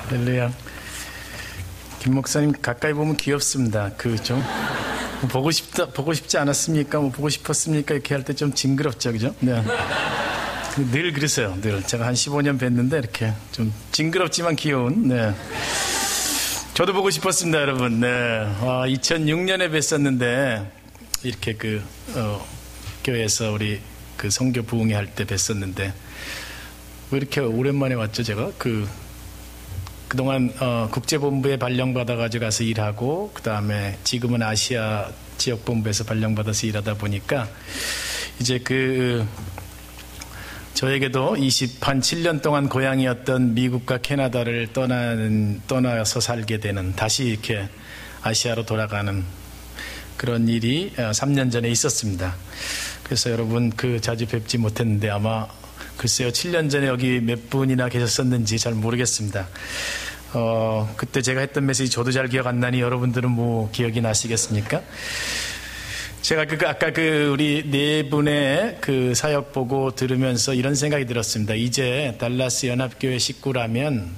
할렐루야. 김 목사님 가까이 보면 귀엽습니다. 좀 보고 싶지 않았습니까? 뭐 보고 싶었습니까? 이렇게 할 때 좀 징그럽죠, 그죠? 네. 늘 그러세요. 늘 제가 한 15년 뵀는데 이렇게 좀 징그럽지만 귀여운. 네. 저도 보고 싶었습니다, 여러분. 네. 2006년에 뵀었는데 이렇게 교회에서 우리 선교 부흥회 할 때 뵀었는데 왜 이렇게 오랜만에 왔죠, 제가? 그동안 국제본부에 발령받아가지고 가서 일하고 그 다음에 지금은 아시아 지역본부에서 발령받아서 일하다 보니까 이제 저에게도 27년 동안 고향이었던 미국과 캐나다를 떠나서 살게 되는, 다시 이렇게 아시아로 돌아가는 그런 일이 3년 전에 있었습니다. 그래서 여러분 자주 뵙지 못했는데 아마 글쎄요 7년 전에 여기 몇 분이나 계셨었는지 잘 모르겠습니다. 그때 제가 했던 메시지 저도 잘 기억 안 나니 여러분들은 뭐 기억이 나시겠습니까? 제가 아까 우리 네 분의 사역 보고 들으면서 이런 생각이 들었습니다. 이제 달라스 연합교회 식구라면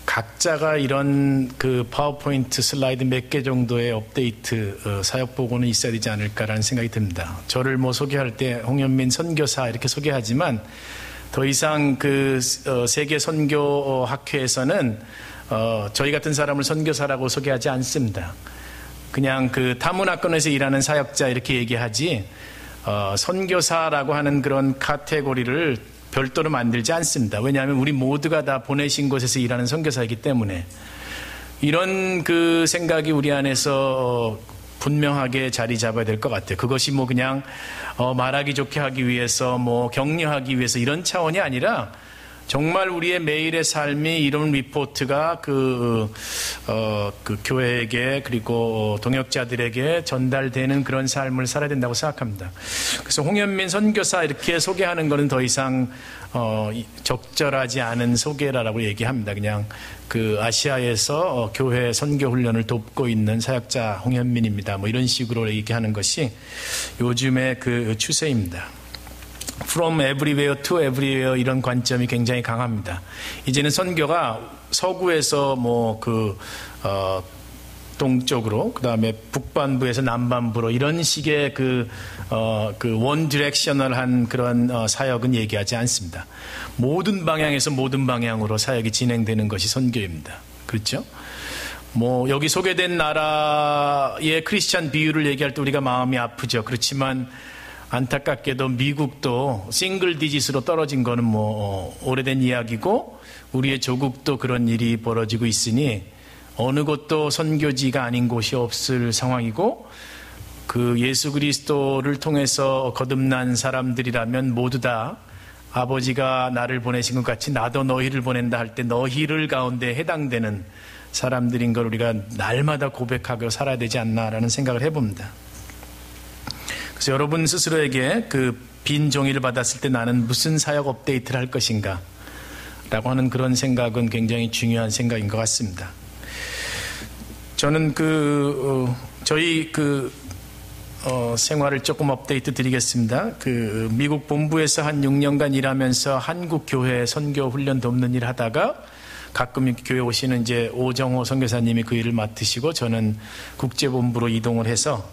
각자가 이런 파워포인트 슬라이드 몇 개 정도의 업데이트 사역 보고는 있어야 되지 않을까라는 생각이 듭니다. 저를 소개할 때 홍현민 선교사 이렇게 소개하지만 더 이상 세계 선교 학회에서는 저희 같은 사람을 선교사라고 소개하지 않습니다. 그냥 타문화권에서 일하는 사역자 이렇게 얘기하지 선교사라고 하는 그런 카테고리를 별도로 만들지 않습니다. 왜냐하면 우리 모두가 다 보내신 곳에서 일하는 선교사이기 때문에 이런 생각이 우리 안에서 분명하게 자리 잡아야 될 것 같아요. 그것이 그냥 말하기 좋게 하기 위해서 격려하기 위해서 이런 차원이 아니라 정말 우리의 매일의 삶이 이런 리포트가 교회에게 그리고 동역자들에게 전달되는 그런 삶을 살아야 된다고 생각합니다. 그래서 홍현민 선교사 이렇게 소개하는 것은 더 이상 적절하지 않은 소개라고 얘기합니다. 그냥 아시아에서 교회 선교 훈련을 돕고 있는 사역자 홍현민입니다. 이런 식으로 얘기하는 것이 요즘의 추세입니다. From everywhere to everywhere 이런 관점이 굉장히 강합니다. 이제는 선교가 서구에서 동쪽으로 그 다음에 북반부에서 남반부로 이런 식의 원 디렉셔널한 그런 사역은 얘기하지 않습니다. 모든 방향에서 모든 방향으로 사역이 진행되는 것이 선교입니다. 그렇죠? 여기 소개된 나라의 크리스찬 비율을 얘기할 때 우리가 마음이 아프죠. 그렇지만 안타깝게도 미국도 싱글 디짓으로 떨어진 거는 오래된 이야기고 우리의 조국도 그런 일이 벌어지고 있으니 어느 곳도 선교지가 아닌 곳이 없을 상황이고 예수 그리스도를 통해서 거듭난 사람들이라면 모두 다 아버지가 나를 보내신 것 같이 나도 너희를 보낸다 할 때 너희를 가운데 해당되는 사람들인 걸 우리가 날마다 고백하고 살아야 되지 않나라는 생각을 해봅니다. 그래서 여러분 스스로에게 빈 종이를 받았을 때 나는 무슨 사역 업데이트를 할 것인가 라고 하는 그런 생각은 굉장히 중요한 생각인 것 같습니다. 저는 저희 생활을 조금 업데이트 드리겠습니다. 미국 본부에서 한 6년간 일하면서 한국 교회 선교 훈련 돕는 일 하다가 가끔 교회 오시는 이제 오정호 선교사님이 그 일을 맡으시고 저는 국제본부로 이동을 해서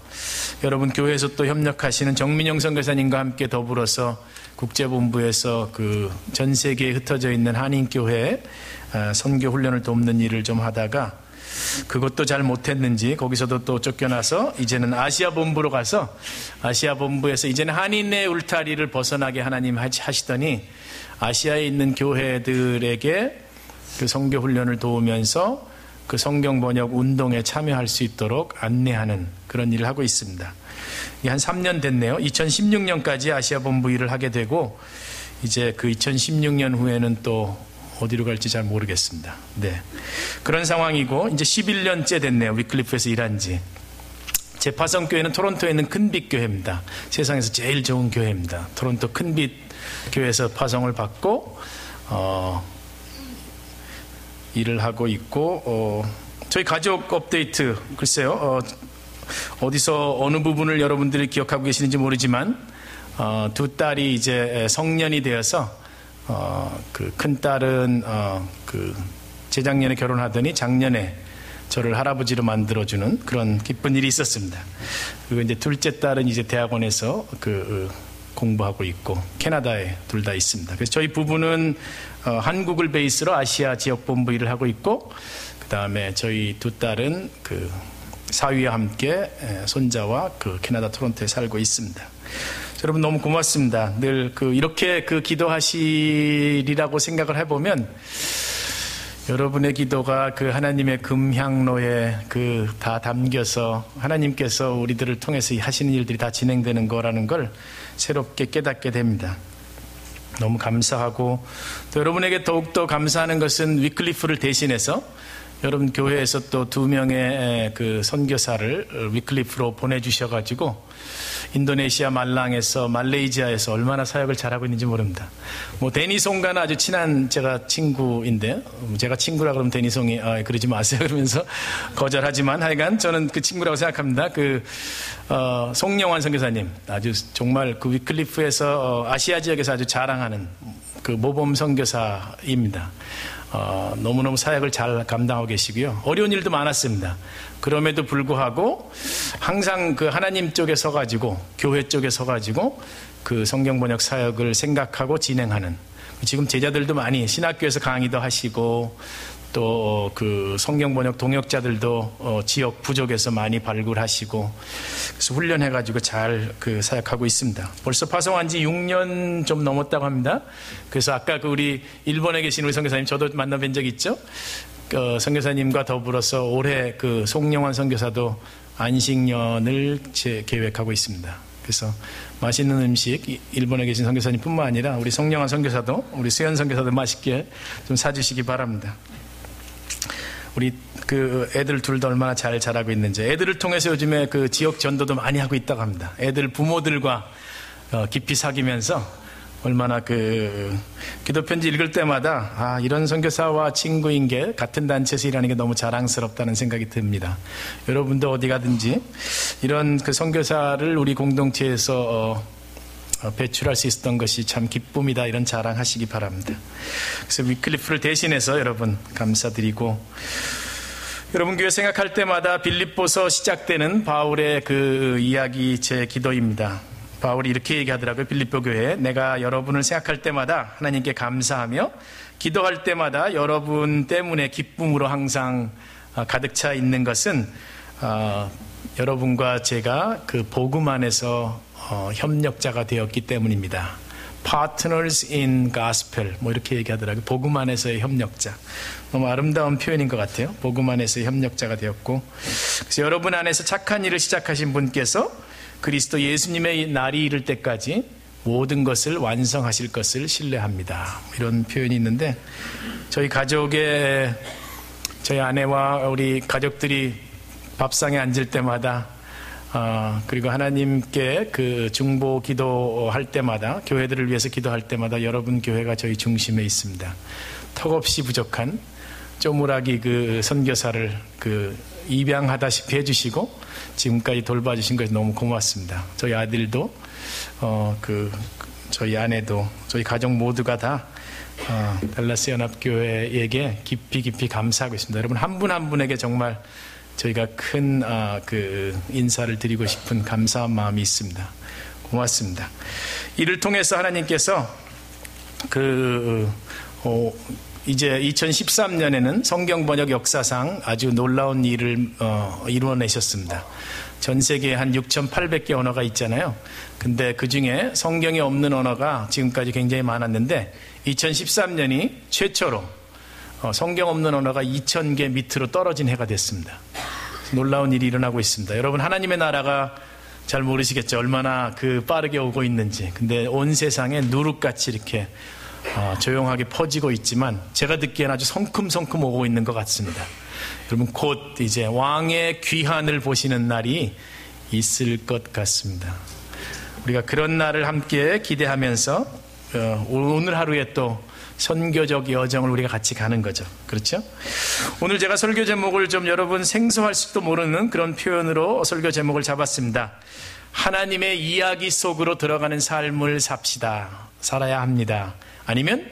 여러분 교회에서 또 협력하시는 정민영 선교사님과 함께 더불어서 국제본부에서 전 세계에 흩어져 있는 한인교회 선교 훈련을 돕는 일을 좀 하다가 그것도 잘 못했는지 거기서도 또 쫓겨나서 이제는 아시아 본부로 가서 아시아 본부에서 이제는 한인의 울타리를 벗어나게 하나님 하시더니 아시아에 있는 교회들에게 선교 훈련을 도우면서 성경 번역 운동에 참여할 수 있도록 안내하는 그런 일을 하고 있습니다. 이게 한 3년 됐네요. 2016년까지 아시아 본부 일을 하게 되고 이제 2016년 후에는 또 어디로 갈지 잘 모르겠습니다. 네. 그런 상황이고 이제 11년째 됐네요. 위클리프에서 일한 지. 제 파송교회는 토론토에 있는 큰빛 교회입니다. 세상에서 제일 좋은 교회입니다. 토론토 큰빛 교회에서 파송을 받고 일을 하고 있고 저희 가족 업데이트 글쎄요 어디서 어느 부분을 여러분들이 기억하고 계시는지 모르지만 두 딸이 이제 성년이 되어서 그 큰딸은 그 재작년에 결혼하더니 작년에 저를 할아버지로 만들어주는 그런 기쁜 일이 있었습니다. 그리고 이제 둘째 딸은 이제 대학원에서 공부하고 있고 캐나다에 둘 다 있습니다. 그래서 저희 부부는 한국을 베이스로 아시아 지역 본부 일을 하고 있고, 그 다음에 저희 두 딸은 그 사위와 함께 손자와 그 캐나다 토론토에 살고 있습니다. 여러분 너무 고맙습니다. 늘 이렇게 기도하시리라고 생각을 해보면 여러분의 기도가 그 하나님의 금향로에 다 담겨서 하나님께서 우리들을 통해서 하시는 일들이 다 진행되는 거라는 걸 새롭게 깨닫게 됩니다. 너무 감사하고, 또 여러분에게 더욱더 감사하는 것은 위클리프를 대신해서 여러분 교회에서 또 2명의 그 선교사를 위클리프로 보내주셔가지고 인도네시아 말랑에서 말레이시아에서 얼마나 사역을 잘하고 있는지 모릅니다. 데니송과는 아주 친한 제가 친구인데, 제가 친구라 그러면 데니송이 그러지 마세요 그러면서 거절하지만 하여간 저는 그 친구라고 생각합니다. 송영환 선교사님, 아주 정말 그 위클리프에서 아시아 지역에서 아주 자랑하는 그 모범 선교사입니다. 너무너무 사역을 잘 감당하고 계시고요. 어려운 일도 많았습니다. 그럼에도 불구하고 항상 그 하나님 쪽에 서가지고, 교회 쪽에 서가지고 그 성경 번역 사역을 생각하고 진행하는, 지금 제자들도 많이 신학교에서 강의도 하시고, 또 그 성경 번역 동역자들도 지역 부족에서 많이 발굴하시고, 그래서 훈련해가지고 잘 사역하고 있습니다. 벌써 파송한 지 6년 좀 넘었다고 합니다. 그래서 아까 우리 일본에 계신 우리 선교사님 저도 만나뵌 적 있죠? 선교사님과 더불어서 올해 송영환 선교사도 안식년을 계획하고 있습니다. 그래서 맛있는 음식 일본에 계신 선교사님뿐만 아니라 우리 송영환 선교사도, 우리 수현 선교사도 맛있게 좀 사주시기 바랍니다. 우리 애들 둘 다 얼마나 잘 자라고 있는지, 애들을 통해서 요즘에 지역 전도도 많이 하고 있다고 합니다. 애들 부모들과 깊이 사귀면서 얼마나 기도 편지 읽을 때마다 이런 선교사와 친구인 게 같은 단체에서 일하는 게 너무 자랑스럽다는 생각이 듭니다. 여러분도 어디 가든지 이런 선교사를 우리 공동체에서 배출할 수 있었던 것이 참 기쁨이다, 이런 자랑하시기 바랍니다. 그래서 위클리프를 대신해서 여러분 감사드리고, 여러분 교회 생각할 때마다 빌립보서 시작되는 바울의 이야기 제 기도입니다. 바울이 이렇게 얘기하더라고요. 빌립보 교회에, 내가 여러분을 생각할 때마다 하나님께 감사하며 기도할 때마다 여러분 때문에 기쁨으로 항상 가득 차 있는 것은 여러분과 제가 복음 안에서 협력자가 되었기 때문입니다. Partners in Gospel, 이렇게 얘기하더라고요. 복음 안에서의 협력자. 너무 아름다운 표현인 것 같아요. 복음 안에서의 협력자가 되었고, 그래서 여러분 안에서 착한 일을 시작하신 분께서 그리스도 예수님의 날이 이를 때까지 모든 것을 완성하실 것을 신뢰합니다. 이런 표현이 있는데, 저희 가족의, 저희 아내와 우리 가족들이 밥상에 앉을 때마다 그리고 하나님께 중보 기도할 때마다, 교회들을 위해서 기도할 때마다 여러분 교회가 저희 중심에 있습니다. 턱없이 부족한 쪼무라기 선교사를 입양하다시피 해주시고 지금까지 돌봐주신 것이 너무 고맙습니다. 저희 아들도 저희 아내도 저희 가족 모두가 다 달라스 연합교회에게 깊이 감사하고 있습니다. 여러분 한 분 한 분에게 정말 저희가 큰 인사를 드리고 싶은 감사한 마음이 있습니다. 고맙습니다. 이를 통해서 하나님께서 이제 2013년에는 성경 번역 역사상 아주 놀라운 일을 이루어내셨습니다. 전 세계에 한 6,800개 언어가 있잖아요. 근데 그 중에 성경이 없는 언어가 지금까지 굉장히 많았는데 2013년이 최초로 성경 없는 언어가 2,000개 밑으로 떨어진 해가 됐습니다. 놀라운 일이 일어나고 있습니다. 여러분 하나님의 나라가 잘 모르시겠죠. 얼마나 빠르게 오고 있는지. 근데 온 세상에 누룩같이 이렇게 조용하게 퍼지고 있지만 제가 듣기에는 아주 성큼성큼 오고 있는 것 같습니다. 여러분 곧 이제 왕의 귀환을 보시는 날이 있을 것 같습니다. 우리가 그런 날을 함께 기대하면서 오늘 하루에 또 선교적 여정을 우리가 같이 가는 거죠. 그렇죠? 오늘 제가 설교 제목을 좀 여러분 생소할 수도 모르는 그런 표현으로 설교 제목을 잡았습니다. 하나님의 이야기 속으로 들어가는 삶을 살아야 합니다. 아니면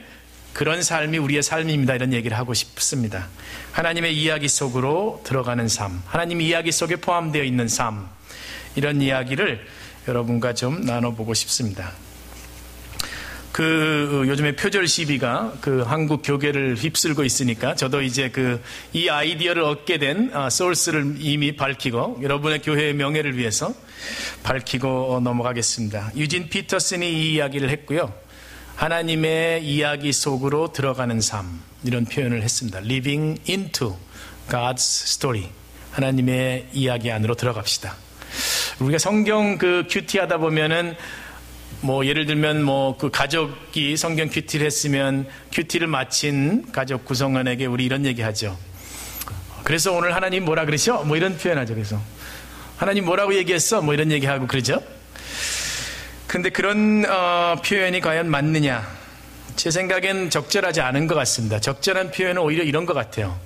그런 삶이 우리의 삶입니다. 이런 얘기를 하고 싶습니다. 하나님의 이야기 속으로 들어가는 삶, 하나님 이야기 속에 포함되어 있는 삶, 이런 이야기를 여러분과 좀 나눠보고 싶습니다. 요즘에 표절 시비가 한국 교계를 휩쓸고 있으니까 저도 이제 이 아이디어를 얻게 된 소스를 이미 밝히고 여러분의 교회의 명예를 위해서 밝히고 넘어가겠습니다. 유진 피터슨이 이 이야기를 했고요. 하나님의 이야기 속으로 들어가는 삶, 이런 표현을 했습니다. Living into God's story. 하나님의 이야기 안으로 들어갑시다. 우리가 성경 큐티 하다 보면은 예를 들면 가족이 성경 큐티를 했으면 큐티를 마친 가족 구성원에게 우리 이런 얘기 하죠. 그래서 오늘 하나님 뭐라 그러셔? 이런 표현하죠. 그래서 하나님 뭐라고 얘기했어? 이런 얘기하고 그러죠. 근데 그런 표현이 과연 맞느냐? 제 생각엔 적절하지 않은 것 같습니다. 적절한 표현은 오히려 이런 것 같아요.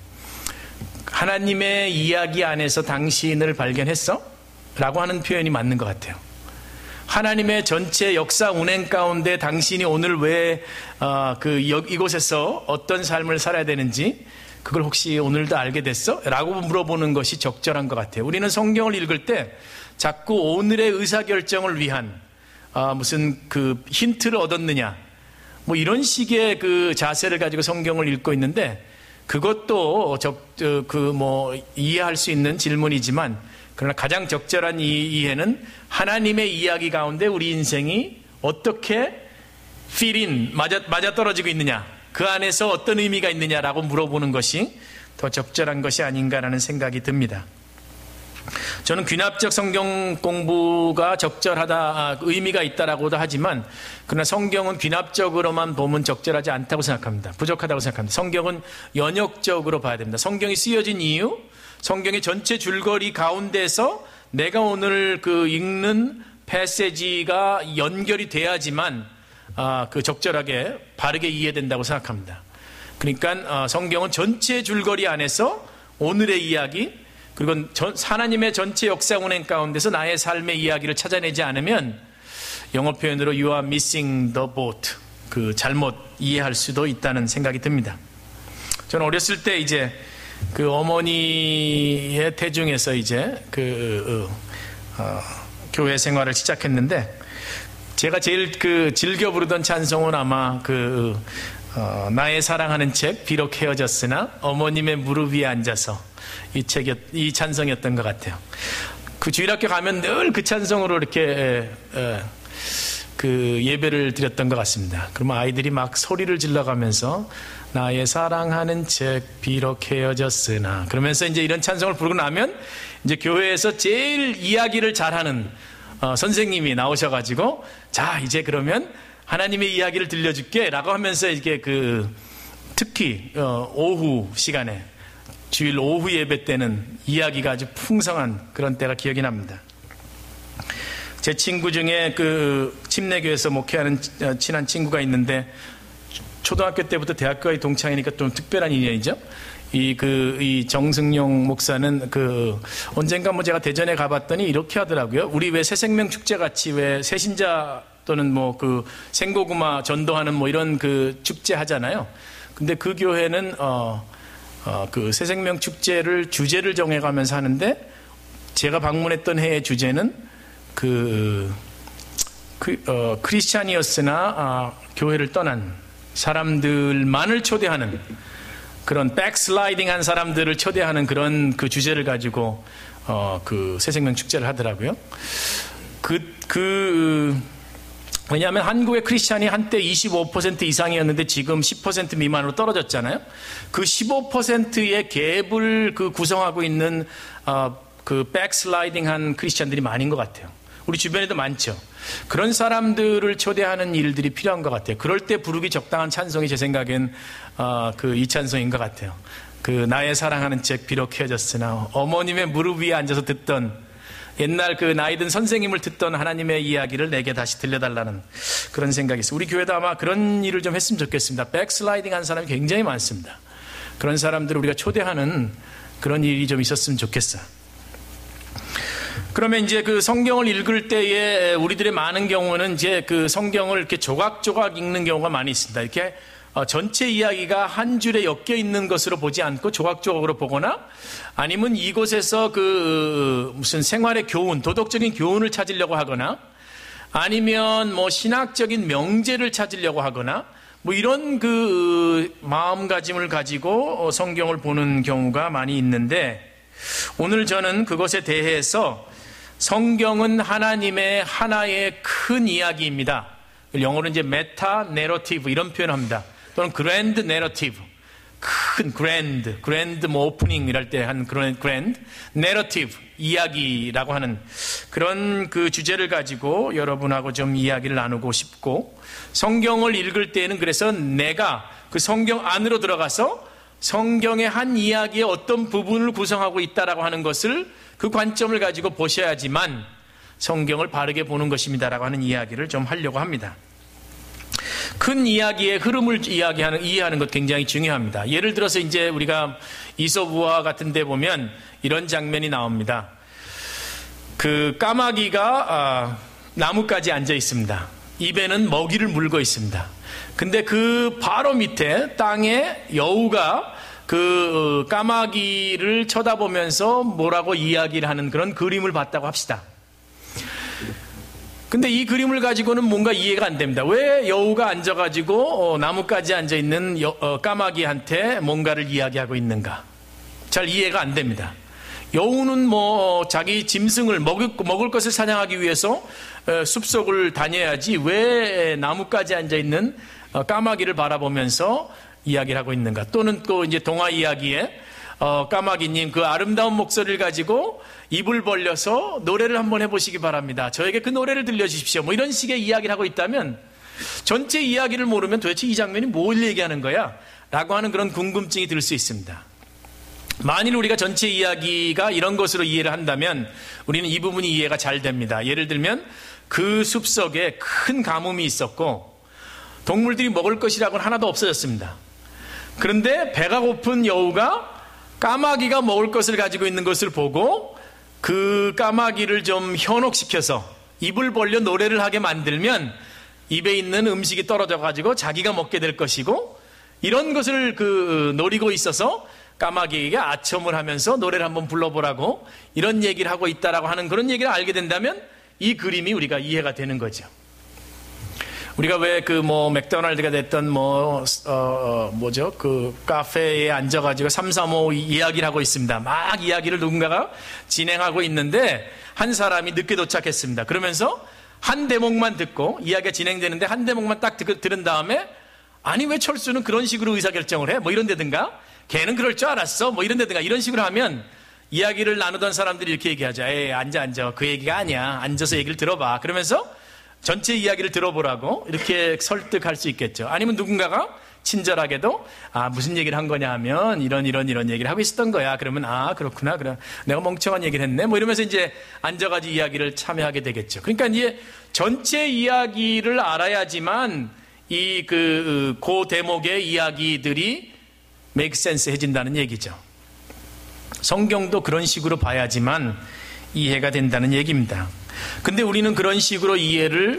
하나님의 이야기 안에서 당신을 발견했어? 라고 하는 표현이 맞는 것 같아요. 하나님의 전체 역사 운행 가운데 당신이 오늘 왜 이곳에서 어떤 삶을 살아야 되는지 그걸 혹시 오늘도 알게 됐어? 라고 물어보는 것이 적절한 것 같아요. 우리는 성경을 읽을 때 자꾸 오늘의 의사결정을 위한 무슨 힌트를 얻었느냐 이런 식의 자세를 가지고 성경을 읽고 있는데 그것도 이해할 수 있는 질문이지만 그러나 가장 적절한 이해는 하나님의 이야기 가운데 우리 인생이 어떻게 fit in, 맞아떨어지고 있느냐, 그 안에서 어떤 의미가 있느냐라고 물어보는 것이 더 적절한 것이 아닌가라는 생각이 듭니다. 저는 귀납적 성경 공부가 적절하다, 의미가 있다라고도 하지만 그러나 성경은 귀납적으로만 보면 적절하지 않다고 생각합니다. 부족하다고 생각합니다. 성경은 연역적으로 봐야 됩니다. 성경이 쓰여진 이유, 성경의 전체 줄거리 가운데서 내가 오늘 읽는 패시지가 연결이 돼야지만 적절하게 바르게 이해된다고 생각합니다. 그러니까 성경은 전체 줄거리 안에서 오늘의 이야기 그리고 하나님의 전체 역사 운행 가운데서 나의 삶의 이야기를 찾아내지 않으면 영어 표현으로 You are missing the boat, 잘못 이해할 수도 있다는 생각이 듭니다. 저는 어렸을 때 이제 어머니의 태중에서 이제 교회 생활을 시작했는데 제가 제일 즐겨 부르던 찬송은 아마 나의 사랑하는 책 비록 헤어졌으나 어머님의 무릎 위에 앉아서 이 찬송이었던 것 같아요. 주일학교 가면 늘 그 찬송으로 이렇게 예배를 드렸던 것 같습니다. 그러면 아이들이 막 소리를 질러가면서 나의 사랑하는 책 비록 헤어졌으나 그러면서 이제 이런 찬송을 부르고 나면 이제 교회에서 제일 이야기를 잘하는 선생님이 나오셔가지고 자 이제 그러면 하나님의 이야기를 들려줄게 라고 하면서 이게 특히 오후 시간에 주일 오후 예배 때는 이야기가 아주 풍성한 그런 때가 기억이 납니다. 제 친구 중에 침례교에서 목회하는 친한 친구가 있는데 초등학교 때부터 대학교의 동창이니까 좀 특별한 인연이죠. 이 정승용 목사는 언젠가 제가 대전에 가봤더니 이렇게 하더라고요. 우리 왜 새생명 축제 같이 왜 새신자 또는 생고구마 전도하는 이런 축제 하잖아요. 근데 그 교회는 새생명 축제를 주제를 정해가면서 하는데 제가 방문했던 해의 주제는 크리스찬이었으나 교회를 떠난 사람들만을 초대하는 그런 백슬라이딩 한 사람들을 초대하는 그런 주제를 가지고 새생명 축제를 하더라고요. 왜냐하면 한국의 크리스찬이 한때 25% 이상이었는데 지금 10% 미만으로 떨어졌잖아요. 그 15%의 갭을 구성하고 있는 백슬라이딩 한 크리스찬들이 많은 것 같아요. 우리 주변에도 많죠. 그런 사람들을 초대하는 일들이 필요한 것 같아요. 그럴 때 부르기 적당한 찬송이 제 생각엔 이 찬송인 것 같아요. 나의 사랑하는 책 비록 헤어졌으나 어머님의 무릎 위에 앉아서 듣던 옛날 나이든 선생님을 듣던 하나님의 이야기를 내게 다시 들려달라는 그런 생각이 있어요. 우리 교회도 아마 그런 일을 좀 했으면 좋겠습니다. 백슬라이딩 한 사람이 굉장히 많습니다. 그런 사람들을 우리가 초대하는 그런 일이 좀 있었으면 좋겠어요. 그러면 이제 그 성경을 읽을 때에 우리들의 많은 경우는 이제 그 성경을 이렇게 조각조각 읽는 경우가 많이 있습니다. 이렇게 전체 이야기가 한 줄에 엮여 있는 것으로 보지 않고 조각조각으로 보거나 아니면 이곳에서 그 무슨 생활의 교훈, 도덕적인 교훈을 찾으려고 하거나 아니면 뭐 신학적인 명제를 찾으려고 하거나 뭐 이런 그 마음가짐을 가지고 성경을 보는 경우가 많이 있는데 오늘 저는 그것에 대해서 성경은 하나님의 하나의 큰 이야기입니다. 영어로 이제 메타 내러티브 이런 표현을 합니다. 또는 그랜드 내러티브, 큰 그랜드 뭐 오프닝 이럴 때 한 그랜드 내러티브 이야기라고 하는 그런 그 주제를 가지고 여러분하고 좀 이야기를 나누고 싶고 성경을 읽을 때에는 그래서 내가 그 성경 안으로 들어가서 성경의 한 이야기의 어떤 부분을 구성하고 있다라고 하는 것을 그 관점을 가지고 보셔야지만 성경을 바르게 보는 것입니다라고 하는 이야기를 좀 하려고 합니다. 큰 이야기의 흐름을 이해하는 것 굉장히 중요합니다. 예를 들어서 이제 우리가 이솝우화 같은 데 보면 이런 장면이 나옵니다. 그 까마귀가 나뭇가지에 앉아 있습니다. 입에는 먹이를 물고 있습니다. 근데 그 바로 밑에 땅에 여우가 그 까마귀를 쳐다보면서 뭐라고 이야기를 하는 그런 그림을 봤다고 합시다. 근데 이 그림을 가지고는 뭔가 이해가 안 됩니다. 왜 여우가 앉아가지고 나뭇가지에 앉아있는 까마귀한테 뭔가를 이야기하고 있는가? 잘 이해가 안 됩니다. 여우는 뭐 자기 짐승을 먹을 것을 사냥하기 위해서 숲속을 다녀야지 왜 나뭇가지에 앉아있는 까마귀를 바라보면서 이야기를 하고 있는가? 또는 또 이제 동화 이야기에 까마귀님 그 아름다운 목소리를 가지고 입을 벌려서 노래를 한번 해보시기 바랍니다. 저에게 그 노래를 들려주십시오. 뭐 이런 식의 이야기를 하고 있다면 전체 이야기를 모르면 도대체 이 장면이 뭘 얘기하는 거야? 라고 하는 그런 궁금증이 들 수 있습니다. 만일 우리가 전체 이야기가 이런 것으로 이해를 한다면 우리는 이 부분이 이해가 잘 됩니다. 예를 들면 그 숲속에 큰 가뭄이 있었고 동물들이 먹을 것이라고는 하나도 없어졌습니다. 그런데 배가 고픈 여우가 까마귀가 먹을 것을 가지고 있는 것을 보고 그 까마귀를 좀 현혹시켜서 입을 벌려 노래를 하게 만들면 입에 있는 음식이 떨어져 가지고 자기가 먹게 될 것이고 이런 것을 노리고 있어서 까마귀에게 아첨을 하면서 노래를 한번 불러보라고 이런 얘기를 하고 있다라고 하는 그런 얘기를 알게 된다면 이 그림이 우리가 이해가 되는 거죠. 우리가 왜 맥도날드가 됐던 카페에 앉아가지고 335 이야기를 하고 있습니다. 막 이야기를 누군가가 진행하고 있는데 한 사람이 늦게 도착했습니다. 그러면서 한 대목만 듣고 이야기가 진행되는데 한 대목만 딱 들은 다음에 아니 왜 철수는 그런 식으로 의사결정을 해? 뭐 이런 데든가 걔는 그럴 줄 알았어? 뭐 이런 데든가 이런 식으로 하면 이야기를 나누던 사람들이 이렇게 얘기하죠. 에이 앉아 그 얘기가 아니야. 앉아서 얘기를 들어봐. 그러면서 전체 이야기를 들어보라고 이렇게 설득할 수 있겠죠. 아니면 누군가가 친절하게도 무슨 얘기를 한 거냐 하면 이런 얘기를 하고 있었던 거야. 그러면 그렇구나. 그래 내가 멍청한 얘기를 했네. 뭐 이러면서 이제 앉아가지고 이야기를 참여하게 되겠죠. 그러니까 이제 전체 이야기를 알아야지만 그 대목의 이야기들이 make sense 해진다는 얘기죠. 성경도 그런 식으로 봐야지만 이해가 된다는 얘기입니다. 근데 우리는 그런 식으로 이해를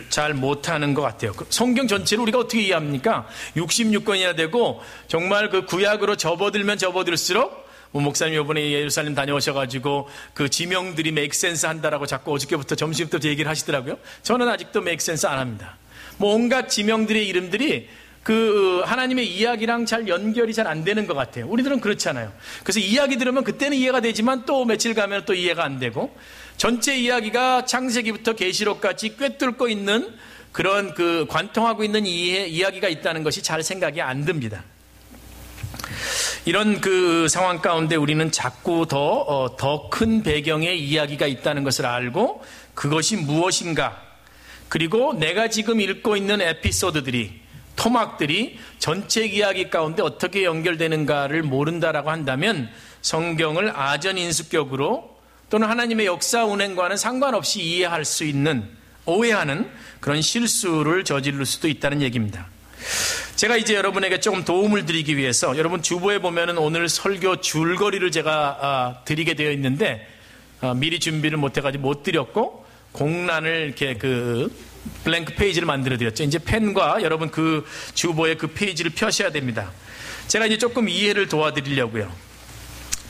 잘 못하는 것 같아요. 성경 전체를 우리가 어떻게 이해합니까? 66권이나 되고 정말 그 구약으로 접어들면 접어들수록 목사님 이번에 예루살렘 다녀오셔가지고 그 지명들이 make sense 한다라고 자꾸 어저께부터 점심부터 얘기를 하시더라고요. 저는 아직도 make sense 안 합니다. 온갖 지명들의 이름들이 그 하나님의 이야기랑 잘 연결이 잘 안 되는 것 같아요. 우리들은 그렇잖아요. 그래서 이야기 들으면 그때는 이해가 되지만 또 며칠 가면 또 이해가 안 되고 전체 이야기가 창세기부터 계시록까지 꿰뚫고 있는 그런 관통하고 있는 이야기가 있다는 것이 잘 생각이 안 듭니다. 이런 상황 가운데 우리는 자꾸 더 큰 배경의 이야기가 있다는 것을 알고 그것이 무엇인가 그리고 내가 지금 읽고 있는 에피소드들이 토막들이 전체 이야기 가운데 어떻게 연결되는가를 모른다라고 한다면 성경을 아전인수격으로 또는 하나님의 역사 운행과는 상관없이 이해할 수 있는 오해하는 그런 실수를 저지를 수도 있다는 얘기입니다. 제가 이제 여러분에게 조금 도움을 드리기 위해서 여러분 주보에 보면은 오늘 설교 줄거리를 제가 드리게 되어 있는데 미리 준비를 못해가지고 못 드렸고 공란을 이렇게 그 블랭크 페이지를 만들어 드렸죠. 이제 펜과 여러분 그 주보에 그 페이지를 펴셔야 됩니다. 제가 이제 조금 이해를 도와드리려고요.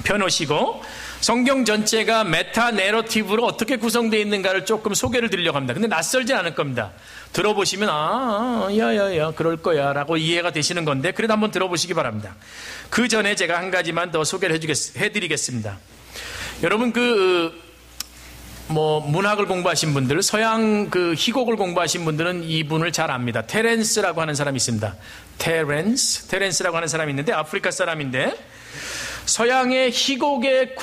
펴놓으시고 성경 전체가 메타 내러티브로 어떻게 구성되어 있는가를 조금 소개를 드리려고 합니다. 근데 낯설지 않을 겁니다. 들어보시면 야야야 그럴 거야 라고 이해가 되시는 건데 그래도 한번 들어보시기 바랍니다. 그 전에 제가 한 가지만 더 소개를 해드리겠습니다. 여러분 문학을 공부하신 분들, 서양 희곡을 공부하신 분들은 이분을 잘 압니다. 테렌스라고 하는 사람이 있습니다. 테렌스라고 하는 사람이 있는데 아프리카 사람인데 서양의 희곡의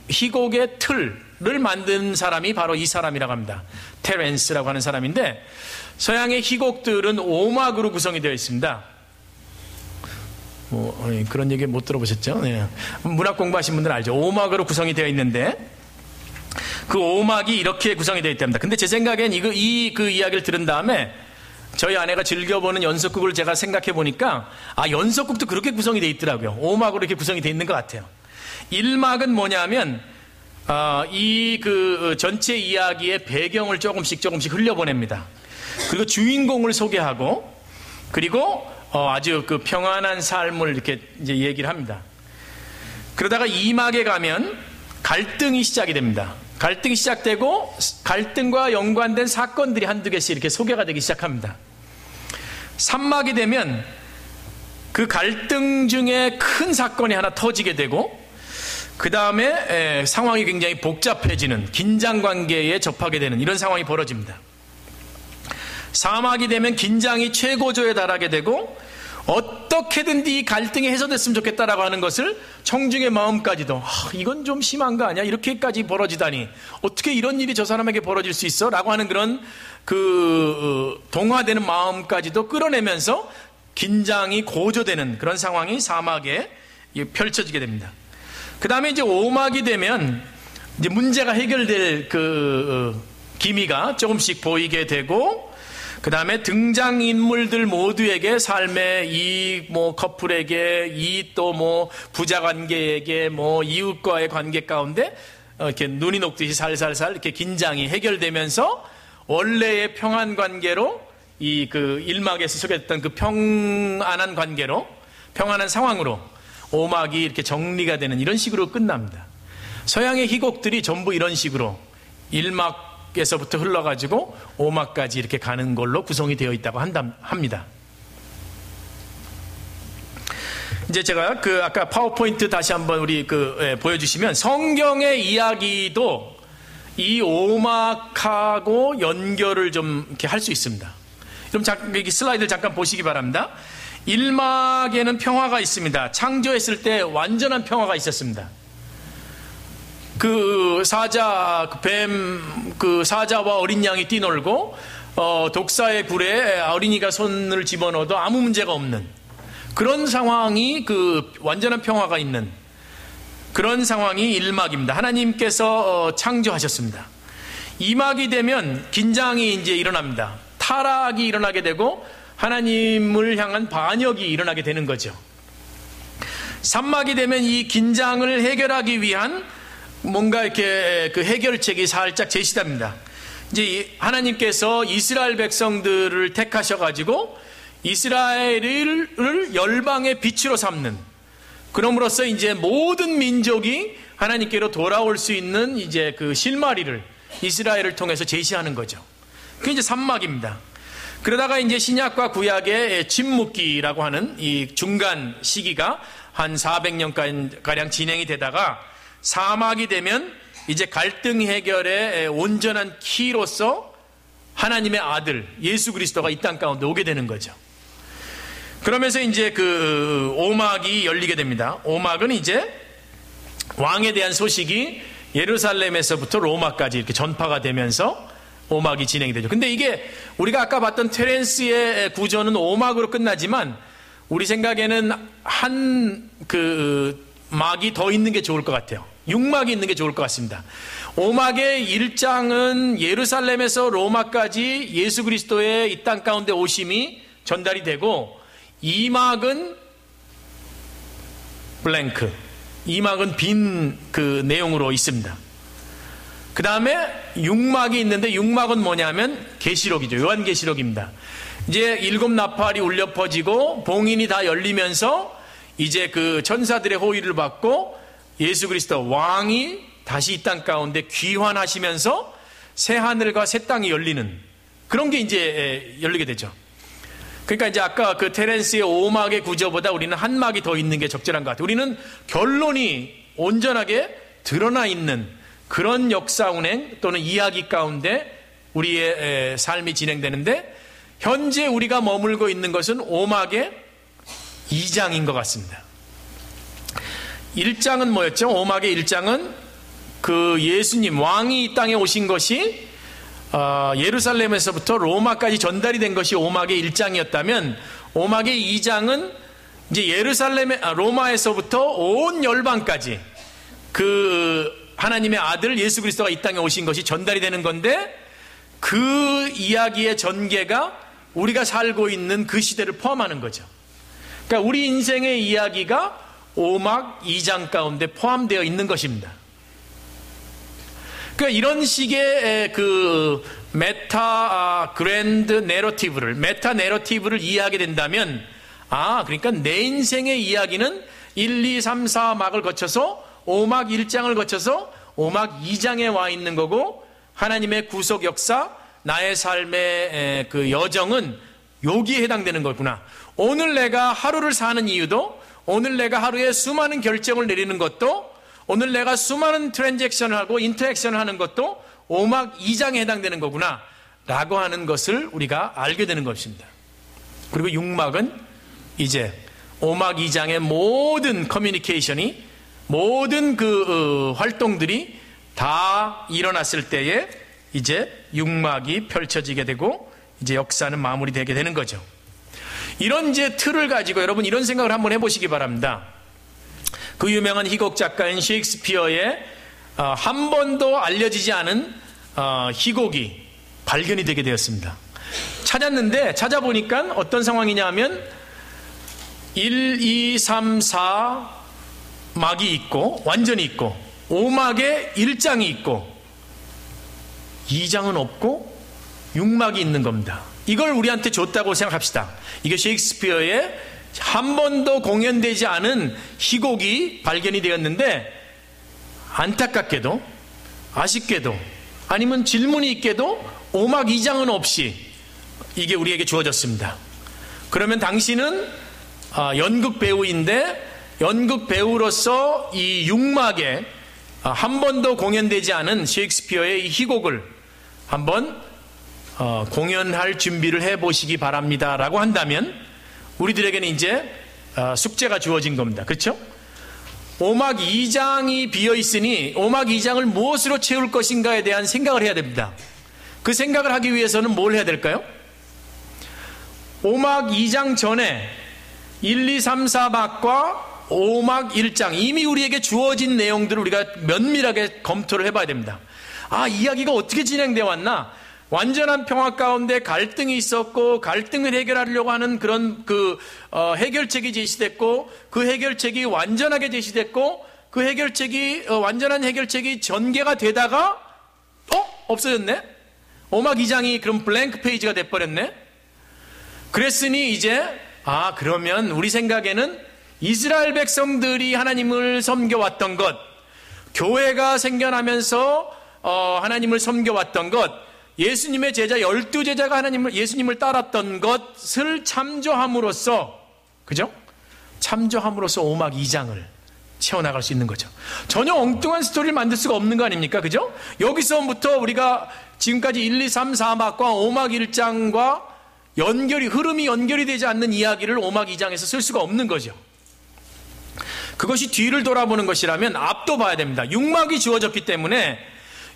희곡의 틀을 만든 사람이 바로 이 사람이라고 합니다. 테렌스라고 하는 사람인데 서양의 희곡들은 5막으로 구성이 되어 있습니다. 그런 얘기 못 들어보셨죠? 네. 문학 공부하신 분들은 알죠. 5막으로 구성이 되어 있는데 그 5막이 이렇게 구성이 되어 있답니다. 근데 제 생각엔 그 이야기를 들은 다음에 저희 아내가 즐겨보는 연속극을 제가 생각해 보니까 연속극도 그렇게 구성이 되어 있더라고요. 5막으로 이렇게 구성이 되어 있는 것 같아요. 1막은 뭐냐면 전체 이야기의 배경을 조금씩 흘려보냅니다. 그리고 주인공을 소개하고 그리고 아주 그 평안한 삶을 이렇게 이제 얘기를 합니다. 그러다가 2막에 가면 갈등이 시작이 됩니다. 갈등이 시작되고 갈등과 연관된 사건들이 한두 개씩 이렇게 소개가 되기 시작합니다. 3막이 되면 그 갈등 중에 큰 사건이 하나 터지게 되고 그 다음에 상황이 굉장히 복잡해지는 긴장관계에 접하게 되는 이런 상황이 벌어집니다. 4막이 되면 긴장이 최고조에 달하게 되고 어떻게든 이 갈등이 해소됐으면 좋겠다라고 하는 것을 청중의 마음까지도 이건 좀 심한 거 아니야? 이렇게까지 벌어지다니 어떻게 이런 일이 저 사람에게 벌어질 수 있어? 라고 하는 그런 동화되는 마음까지도 끌어내면서 긴장이 고조되는 그런 상황이 4막에 펼쳐지게 됩니다. 그 다음에 이제 5막이 되면 이제 문제가 해결될 기미가 조금씩 보이게 되고 그 다음에 등장인물들 모두에게 삶의 커플에게 부자 관계에게 이웃과의 관계 가운데 이렇게 눈이 녹듯이 살살살 이렇게 긴장이 해결되면서 원래의 평안 관계로 1막에서 소개했던 그 평안한 관계로 평안한 상황으로 5막이 이렇게 정리가 되는 이런 식으로 끝납니다. 서양의 희곡들이 전부 이런 식으로 1막에서부터 흘러가지고 5막까지 이렇게 가는 걸로 구성이 되어 있다고 합니다. 이제 제가 아까 파워포인트 다시 한번 우리 보여주시면 성경의 이야기도 이 5막하고 연결을 좀 이렇게 할 수 있습니다. 그럼 여기 슬라이드를 잠깐 보시기 바랍니다. 1막에는 평화가 있습니다. 창조했을 때 완전한 평화가 있었습니다. 사자와 어린 양이 뛰놀고 독사의 굴에 어린이가 손을 집어넣어도 아무 문제가 없는 그런 상황이 완전한 평화가 있는 그런 상황이 1막입니다. 하나님께서 창조하셨습니다. 2막이 되면 긴장이 이제 일어납니다. 타락이 일어나게 되고 하나님을 향한 반역이 일어나게 되는 거죠. 3막이 되면 이 긴장을 해결하기 위한 뭔가 이렇게 해결책이 살짝 제시됩니다. 이제 하나님께서 이스라엘 백성들을 택하셔가지고 이스라엘을 열방의 빛으로 삼는 그럼으로써 이제 모든 민족이 하나님께로 돌아올 수 있는 이제 실마리를 이스라엘을 통해서 제시하는 거죠. 그게 이제 3막입니다. 그러다가 이제 신약과 구약의 침묵기라고 하는 이 중간 시기가 한 400년가량 진행이 되다가 4막이 되면 이제 갈등 해결의 온전한 키로서 하나님의 아들 예수 그리스도가 이 땅 가운데 오게 되는 거죠. 그러면서 이제 5막이 열리게 됩니다. 5막은 이제 왕에 대한 소식이 예루살렘에서부터 로마까지 이렇게 전파가 되면서 5막이 진행이 되죠. 근데 이게 우리가 아까 봤던 테렌스의 구조는 5막으로 끝나지만 우리 생각에는 한 막이 더 있는 게 좋을 것 같아요. 6막이 있는 게 좋을 것 같습니다. 5막의 1장은 예루살렘에서 로마까지 예수 그리스도의 이 땅 가운데 오심이 전달이 되고 2막은 블랭크 2막은 빈 그 내용으로 있습니다. 그 다음에 6막이 있는데 6막은 뭐냐면 계시록이죠. 요한계시록입니다. 이제 7 나팔이 울려 퍼지고 봉인이 다 열리면서 이제 그 천사들의 호의를 받고 예수 그리스도 왕이 다시 이 땅 가운데 귀환하시면서 새 하늘과 새 땅이 열리는 그런 게 이제 열리게 되죠. 그러니까 이제 아까 그 테렌스의 5막의 구조보다 우리는 한 막이 더 있는 게 적절한 것 같아요. 우리는 결론이 온전하게 드러나 있는 그런 역사 운행 또는 이야기 가운데 우리의 삶이 진행되는데 현재 우리가 머물고 있는 것은 5막의 2장인 것 같습니다. 1장은 뭐였죠? 5막의 1장은 그 예수님 왕이 이 땅에 오신 것이 예루살렘에서부터 로마까지 전달이 된 것이 5막의 1장이었다면 5막의 2장은 이제 로마에서부터 온 열방까지 그 하나님의 아들 예수 그리스도가 이 땅에 오신 것이 전달이 되는 건데 그 이야기의 전개가 우리가 살고 있는 그 시대를 포함하는 거죠. 그러니까 우리 인생의 이야기가 5막 2장 가운데 포함되어 있는 것입니다. 그러니까 이런 식의 그 메타 내러티브를 이해하게 된다면 그러니까 내 인생의 이야기는 1, 2, 3, 4막을 거쳐서 5막 1장을 거쳐서 5막 2장에 와 있는 거고 하나님의 구속 역사, 나의 삶의 그 여정은 여기에 해당되는 거구나. 오늘 내가 하루를 사는 이유도 오늘 내가 하루에 수많은 결정을 내리는 것도 오늘 내가 수많은 트랜잭션을 하고 인터액션을 하는 것도 5막 2장에 해당되는 거구나 라고 하는 것을 우리가 알게 되는 것입니다. 그리고 6막은 이제 5막 2장의 모든 커뮤니케이션이 모든 그 활동들이 다 일어났을 때에 이제 6막이 펼쳐지게 되고 이제 역사는 마무리되게 되는 거죠. 이런 이제 틀을 가지고 여러분 이런 생각을 한번 해보시기 바랍니다. 그 유명한 희곡 작가인 셰익스피어의 한 번도 알려지지 않은 희곡이 발견이 되게 되었습니다. 찾아보니까 어떤 상황이냐 하면 1, 2, 3, 4막이 있고 완전히 있고 5막에 1장이 있고 2장은 없고 6막이 있는 겁니다. 이걸 우리한테 줬다고 생각합시다. 이게 셰익스피어의 한 번도 공연되지 않은 희곡이 발견이 되었는데 안타깝게도 아쉽게도 아니면 질문이 있게도 5막 2장은 없이 이게 우리에게 주어졌습니다. 그러면 당신은 연극 배우인데 연극 배우로서 이 6막에 한 번도 공연되지 않은 셰익스피어의 이 희곡을 한번 공연할 준비를 해보시기 바랍니다 라고 한다면 우리들에게는 이제 숙제가 주어진 겁니다. 그렇죠? 5막 2장이 비어있으니 5막 2장을 무엇으로 채울 것인가에 대한 생각을 해야 됩니다. 그 생각을 하기 위해서는 뭘 해야 될까요? 5막 2장 전에 1, 2, 3, 4막과 5막 1장 이미 우리에게 주어진 내용들을 우리가 면밀하게 검토를 해봐야 됩니다. 이야기가 어떻게 진행되어 왔나? 완전한 평화 가운데 갈등이 있었고 갈등을 해결하려고 하는 그런 해결책이 제시됐고 그 해결책이 완전하게 제시됐고 그 해결책이 완전한 해결책이 전개가 되다가 없어졌네? 5막 2장이 그럼 블랭크 페이지가 돼버렸네? 그랬으니 이제 그러면 우리 생각에는 이스라엘 백성들이 하나님을 섬겨왔던 것 교회가 생겨나면서 하나님을 섬겨왔던 것 예수님의 제자 12제자가 예수님을 따랐던 것을 참조함으로써 그죠? 참조함으로써 5막 2장을 채워나갈 수 있는 거죠. 전혀 엉뚱한 스토리를 만들 수가 없는 거 아닙니까? 그죠? 여기서부터 우리가 지금까지 1, 2, 3, 4막과 5막 1장과 흐름이 연결이 되지 않는 이야기를 5막 2장에서 쓸 수가 없는 거죠. 그것이 뒤를 돌아보는 것이라면 앞도 봐야 됩니다. 6막이 주어졌기 때문에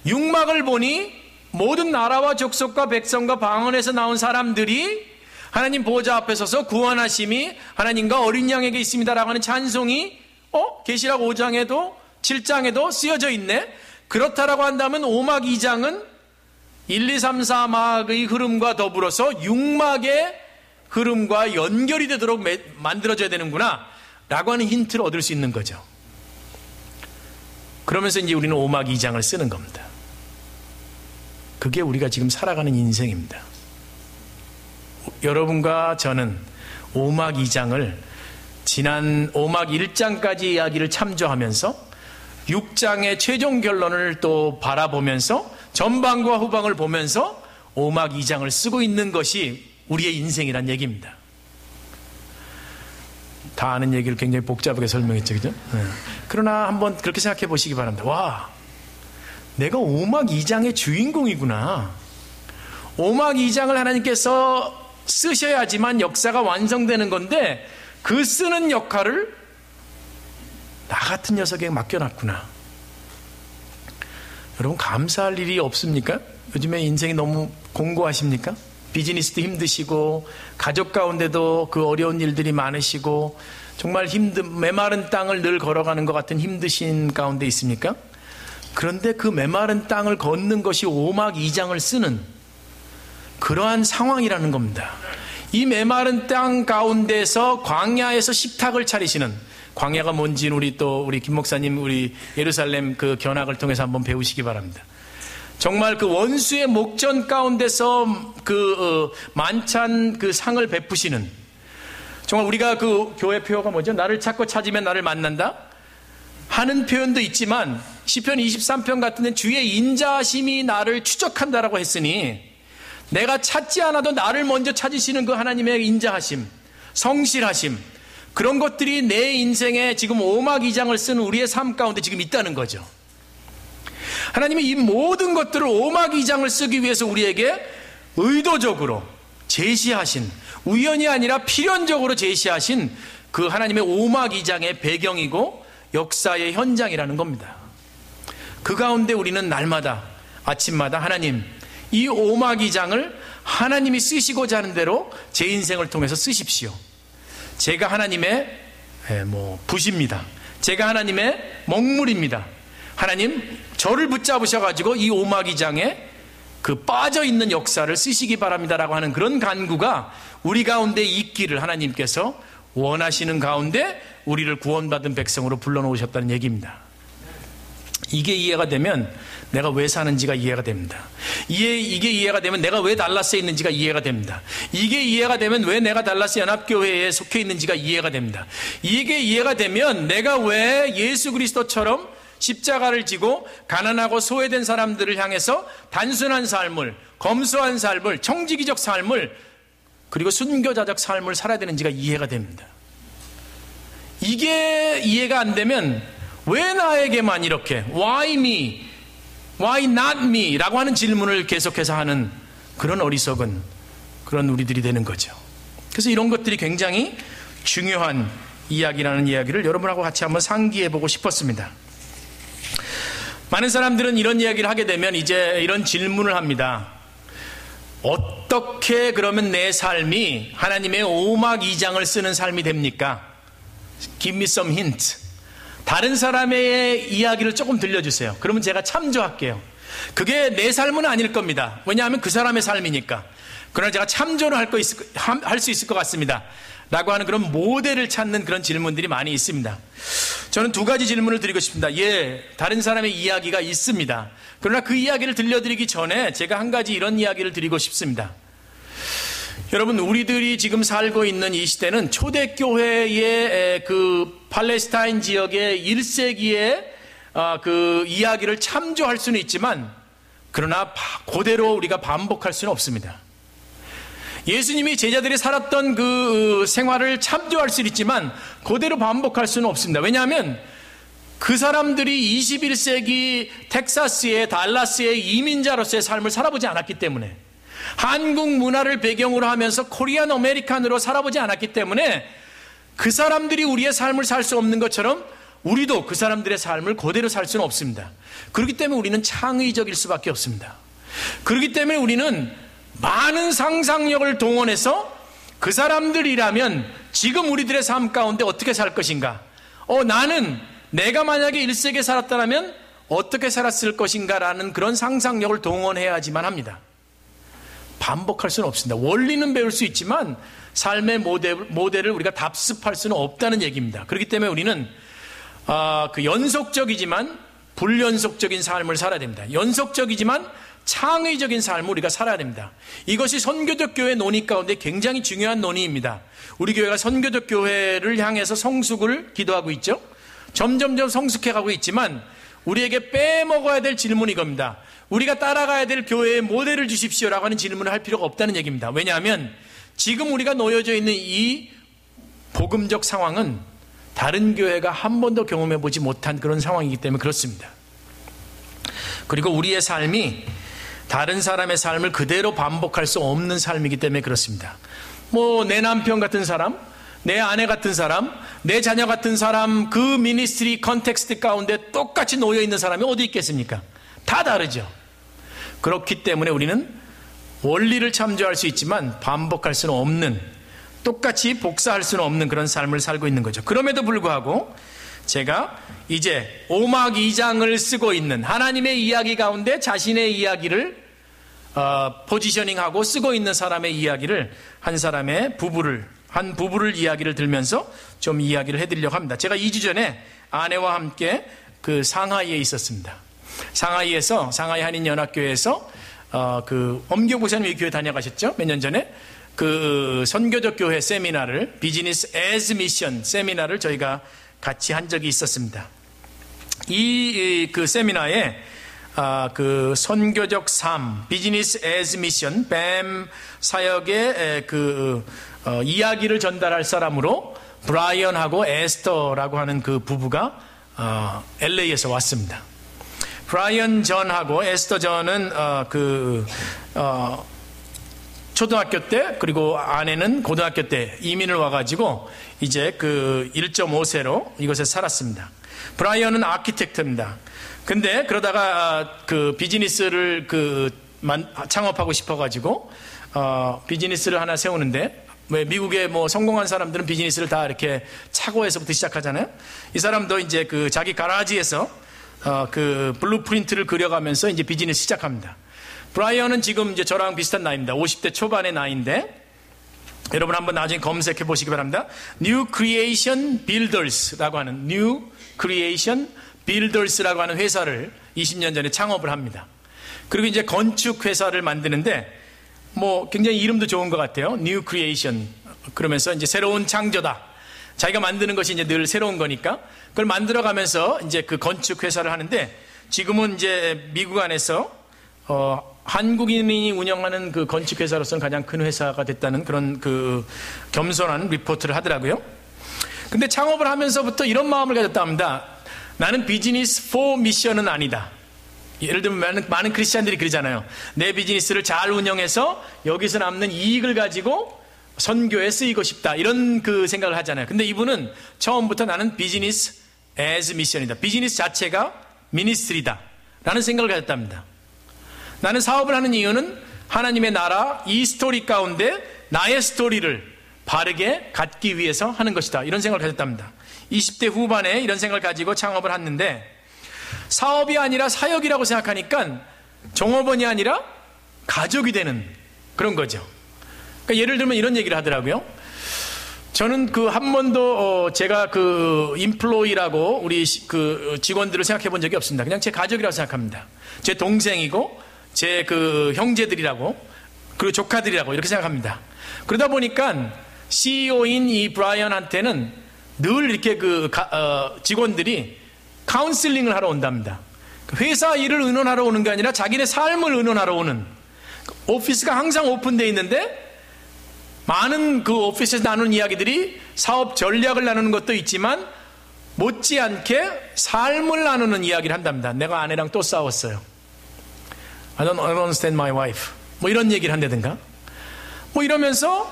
6막을 보니 모든 나라와 족속과 백성과 방언에서 나온 사람들이 하나님 보좌 앞에 서서 구원하심이 하나님과 어린 양에게 있습니다라고 하는 찬송이 계시록 5장에도 7장에도 쓰여져 있네. 그렇다라고 한다면 5막 2장은 1, 2, 3, 4막의 흐름과 더불어서 6막의 흐름과 연결이 되도록 만들어져야 되는구나 라고 하는 힌트를 얻을 수 있는 거죠. 그러면서 이제 우리는 오막 2장을 쓰는 겁니다. 그게 우리가 지금 살아가는 인생입니다. 여러분과 저는 오막 2장을 지난 오막 1장까지 이야기를 참조하면서 6장의 최종 결론을 또 바라보면서 전방과 후방을 보면서 오막 2장을 쓰고 있는 것이 우리의 인생이란 얘기입니다. 다 아는 얘기를 굉장히 복잡하게 설명했죠, 그죠? 네. 그러나 한번 그렇게 생각해 보시기 바랍니다. 와, 내가 오막 2장의 주인공이구나. 오막 2장을 하나님께서 쓰셔야지만 역사가 완성되는 건데 그 쓰는 역할을 나 같은 녀석에게 맡겨놨구나. 여러분 감사할 일이 없습니까? 요즘에 인생이 너무 공고하십니까? 비즈니스도 힘드시고 가족 가운데도 그 어려운 일들이 많으시고 정말 메마른 땅을 늘 걸어가는 것 같은 힘드신 가운데 있습니까? 그런데 그 메마른 땅을 걷는 것이 오막 2장을 쓰는 그러한 상황이라는 겁니다. 이 메마른 땅 가운데서 광야에서 식탁을 차리시는, 광야가 뭔지는 우리 김 목사님 우리 예루살렘 그 견학을 통해서 한번 배우시기 바랍니다. 정말 그 원수의 목전 가운데서 만찬 그 상을 베푸시는, 정말 우리가 그 교회 표어가 뭐죠? 나를 찾고 찾으면 나를 만난다 하는 표현도 있지만 시편 23편 같은 데는 주의 인자하심이 나를 추적한다라고 했으니 내가 찾지 않아도 나를 먼저 찾으시는 그 하나님의 인자하심, 성실하심, 그런 것들이 내 인생에 지금 오막 2장을 쓰는 우리의 삶 가운데 지금 있다는 거죠. 하나님이 이 모든 것들을 오막 2장을 쓰기 위해서 우리에게 의도적으로 제시하신, 우연이 아니라 필연적으로 제시하신 그 하나님의 오막 2장의 배경이고 역사의 현장이라는 겁니다. 그 가운데 우리는 날마다 아침마다 하나님, 이 오막 2장을 하나님이 쓰시고자 하는 대로 제 인생을 통해서 쓰십시오. 제가 하나님의 붓입니다. 제가 하나님의 먹물입니다. 하나님 저를 붙잡으셔가지고 이 오막 2장에 그 빠져있는 역사를 쓰시기 바랍니다라고 하는 그런 간구가 우리 가운데 있기를 하나님께서 원하시는 가운데 우리를 구원받은 백성으로 불러놓으셨다는 얘기입니다. 이게 이해가 되면 내가 왜 사는지가 이해가 됩니다. 이게 이해가 되면 내가 왜 달라스에 있는지가 이해가 됩니다. 이게 이해가 되면 왜 내가 달라스 연합교회에 속해 있는지가 이해가 됩니다. 이게 이해가 되면 내가 왜 예수 그리스도처럼 십자가를 지고 가난하고 소외된 사람들을 향해서 단순한 삶을, 검소한 삶을, 청지기적 삶을, 그리고 순교자적 삶을 살아야 되는지가 이해가 됩니다. 이게 이해가 안 되면 왜 나에게만 이렇게 Why me? Why not me? 라고 하는 질문을 계속해서 하는 그런 어리석은 그런 우리들이 되는 거죠. 그래서 이런 것들이 굉장히 중요한 이야기라는 이야기를 여러분하고 같이 한번 상기해 보고 싶었습니다. 많은 사람들은 이런 이야기를 하게 되면 이제 이런 질문을 합니다. 어떻게 그러면 내 삶이 하나님의 오막 2장을 쓰는 삶이 됩니까? Give me some hint. 다른 사람의 이야기를 조금 들려주세요. 그러면 제가 참조할게요. 그게 내 삶은 아닐 겁니다. 왜냐하면 그 사람의 삶이니까. 그러나 제가 참조를 할 수 있을 것 같습니다. 라고 하는 그런 모델을 찾는 그런 질문들이 많이 있습니다. 저는 두 가지 질문을 드리고 싶습니다. 다른 사람의 이야기가 있습니다. 그러나 그 이야기를 들려드리기 전에 제가 한 가지 이런 이야기를 드리고 싶습니다. 여러분, 우리들이 지금 살고 있는 이 시대는 초대교회의 그 팔레스타인 지역의 1세기의 그 이야기를 참조할 수는 있지만 그러나 그대로 우리가 반복할 수는 없습니다. 예수님이 제자들이 살았던 그 생활을 참조할 수는 있지만 그대로 반복할 수는 없습니다. 왜냐하면 그 사람들이 21세기 텍사스의 달라스의 이민자로서의 삶을 살아보지 않았기 때문에, 한국 문화를 배경으로 하면서 코리안 아메리칸으로 살아보지 않았기 때문에 그 사람들이 우리의 삶을 살 수 없는 것처럼 우리도 그 사람들의 삶을 그대로 살 수는 없습니다. 그렇기 때문에 우리는 창의적일 수밖에 없습니다. 그렇기 때문에 우리는 많은 상상력을 동원해서 그 사람들이라면 지금 우리들의 삶 가운데 어떻게 살 것인가, 나는 내가 만약에 1세기에 살았다면 어떻게 살았을 것인가 라는 그런 상상력을 동원해야지만 합니다. 반복할 수는 없습니다. 원리는 배울 수 있지만 삶의 모델을 우리가 답습할 수는 없다는 얘기입니다. 그렇기 때문에 우리는 그 연속적이지만 불연속적인 삶을 살아야 됩니다. 연속적이지만 창의적인 삶을 우리가 살아야 됩니다. 이것이 선교적 교회 논의 가운데 굉장히 중요한 논의입니다. 우리 교회가 선교적 교회를 향해서 성숙을 기도하고 있죠. 점점점 성숙해가고 있지만 우리에게 빼먹어야 될 질문이 이겁니다. 우리가 따라가야 될 교회의 모델을 주십시오라고 하는 질문을 할 필요가 없다는 얘기입니다. 왜냐하면 지금 우리가 놓여져 있는 이 복음적 상황은 다른 교회가 한 번도 경험해보지 못한 그런 상황이기 때문에 그렇습니다. 그리고 우리의 삶이 다른 사람의 삶을 그대로 반복할 수 없는 삶이기 때문에 그렇습니다. 내 남편 같은 사람, 내 아내 같은 사람, 내 자녀 같은 사람, 그 미니스트리 컨텍스트 가운데 똑같이 놓여 있는 사람이 어디 있겠습니까? 다 다르죠. 그렇기 때문에 우리는 원리를 참조할 수 있지만 반복할 수는 없는, 똑같이 복사할 수는 없는 그런 삶을 살고 있는 거죠. 그럼에도 불구하고 제가 이제 오막 2장을 쓰고 있는 하나님의 이야기 가운데 자신의 이야기를 포지셔닝하고 쓰고 있는 사람의 이야기를 한 부부를 이야기를 들면서 좀 이야기를 해드리려고 합니다. 제가 2주 전에 아내와 함께 그 상하이에 있었습니다. 상하이 한인연합교회에서 엄경 목사님이 교회 다녀가셨죠? 몇 년 전에 그 선교적 교회 세미나를, 비즈니스 에즈 미션 세미나를 저희가 같이 한 적이 있었습니다. 그 세미나에 그 선교적 삶, 비즈니스 에즈 미션, 뱀 사역의 이야기를 전달할 사람으로 브라이언하고 에스터라고 하는 그 부부가 LA에서 왔습니다. 브라이언 전하고 에스터 전은 초등학교 때, 그리고 아내는 고등학교 때 이민을 와가지고 이제 1.5세로 이곳에 살았습니다. 브라이언은 아키텍트입니다. 근데 그러다가 비즈니스를 창업하고 싶어가지고 비즈니스를 하나 세우는데, 왜 미국의 성공한 사람들은 비즈니스를 다 이렇게 차고에서부터 시작하잖아요. 이 사람도 이제 자기 가라지에서 블루프린트를 그려가면서 이제 비즈니스 시작합니다. 브라이언은 지금 이제 저랑 비슷한 나이입니다. 50대 초반의 나이인데, 여러분 한번 나중에 검색해 보시기 바랍니다. New Creation Builders라고 하는 회사를 20년 전에 창업을 합니다. 그리고 이제 건축 회사를 만드는데 굉장히 이름도 좋은 것 같아요. New Creation. 그러면서 이제 새로운 창조다. 자기가 만드는 것이 이제 늘 새로운 거니까 그걸 만들어가면서 이제 그 건축 회사를 하는데, 지금은 이제 미국 안에서 한국인이 운영하는 그 건축 회사로서는 가장 큰 회사가 됐다는 그런 겸손한 리포트를 하더라고요. 근데 창업을 하면서부터 이런 마음을 가졌다 합니다. 나는 비즈니스 포 미션은 아니다. 예를 들면 많은 크리스찬들이 그러잖아요. 내 비즈니스를 잘 운영해서 여기서 남는 이익을 가지고 선교에 쓰이고 싶다, 이런 생각을 하잖아요. 근데 이분은 처음부터 나는 비즈니스 as 미션이다. 비즈니스 자체가 미니스트리다 라는 생각을 가졌답니다. 나는 사업을 하는 이유는 하나님의 나라 이 스토리 가운데 나의 스토리를 바르게 갖기 위해서 하는 것이다, 이런 생각을 가졌답니다. 20대 후반에 이런 생각을 가지고 창업을 했는데, 사업이 아니라 사역이라고 생각하니까 종업원이 아니라 가족이 되는 그런 거죠. 그러니까 예를 들면 이런 얘기를 하더라고요. 저는 한 번도 제가 인플로이라고 우리 직원들을 생각해 본 적이 없습니다. 그냥 제 가족이라고 생각합니다. 제 동생이고 제 형제들이라고, 그리고 조카들이라고 이렇게 생각합니다. 그러다 보니까 CEO인 이 브라이언한테는 늘 이렇게 직원들이 카운슬링을 하러 온답니다. 회사 일을 의논하러 오는 게 아니라 자기네 삶을 의논하러 오는, 오피스가 항상 오픈되어 있는데 많은 오피스에서 나누는 이야기들이 사업 전략을 나누는 것도 있지만 못지않게 삶을 나누는 이야기를 한답니다. 내가 아내랑 또 싸웠어요. I don't understand my wife. 이런 얘기를 한다든가. 이러면서